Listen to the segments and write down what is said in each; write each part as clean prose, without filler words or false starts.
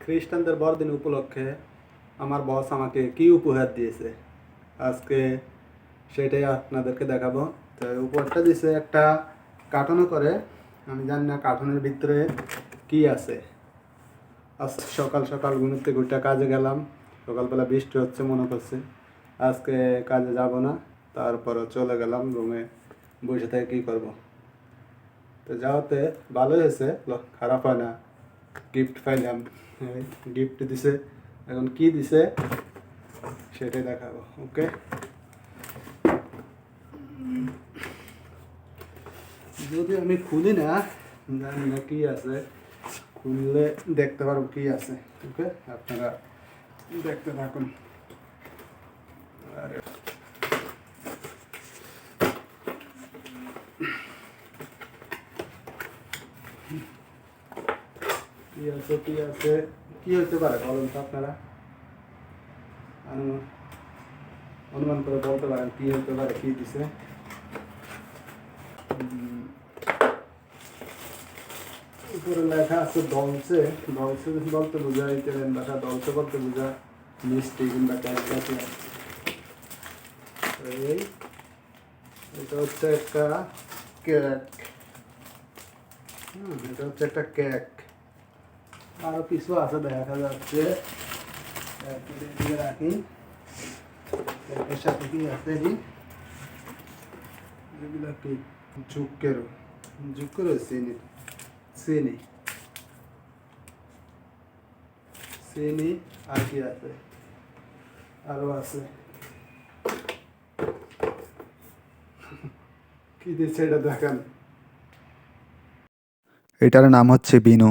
খ্রিস্টানদের বড়দিন উপলক্ষে আমার বস আমাকে কি উপহার দিয়েছে আজকে সেটাই আপনাদেরকে দেখাবো। তো উপহারটা দিয়েছে একটা কার্টুনে করে, আমি জানি না কার্টুনের ভিতরে কি আছে। আজ সকাল সকাল ঘুমোতে ঘুরতে কাজে গেলাম, সকালবেলা বৃষ্টি হচ্ছে মনে করছে আজকে কাজে যাব না, তারপরে চলে গেলাম রুমে বসে থেকে কী করব। তো যাওয়াতে ভালোই হয়েছে, খারাপ হয় না, গিফট পাইলাম। গিফট দিছে, এখন কি দিছে সেটাই দেখাবো। ওকে, যদি আমি খুলি না, জানি না কি আছে, খুললে দেখতে পারবো কি আছে। ওকে, আপনারা দেখতে থাকুন। আরে কি আছে কি আছে, কি হতে পারে বলুন তো আপনারা, অনুমান করে বলতে পারেন কি হতে পারে, কি দিছে। উপরে লেখা আছে দলছে, দলছে বলতে বোঝা ইতালিয়ান ভাষা, দলছে বলতে বোঝা মিষ্টি কিংবা ক্যাশকাশি। এই এটা হচ্ছে একটা কেক, এটা হচ্ছে একটা কেক। আরো কিছু আছে দেখা যাচ্ছে, রাখি এর সাথে কি আছে, এগুলো কি জুকেরো, জুকেরো চিনি, চিনি চিনি আর কি আছে, আরো আছে কি দিচ্ছে এটা দেখেন। এটার নাম হচ্ছে বিনু,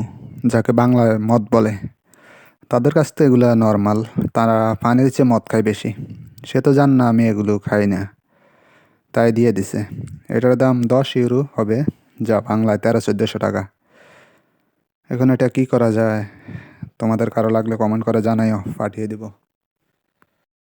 যাকে বাংলায় মদ বলে। তাদের কাছ থেকে এগুলো নর্মাল, তারা পানির চেয়ে মদ খায় বেশি। সে তো জান না আমি এগুলো খাই না, তাই দিয়ে দিছে। এটার দাম 10 ইউরো হবে, যা বাংলায় 1300-1400 টাকা। এখন এটা কি করা যায়, তোমাদের কারো লাগলে কমেন্ট করে জানাইও, পাঠিয়ে দিব।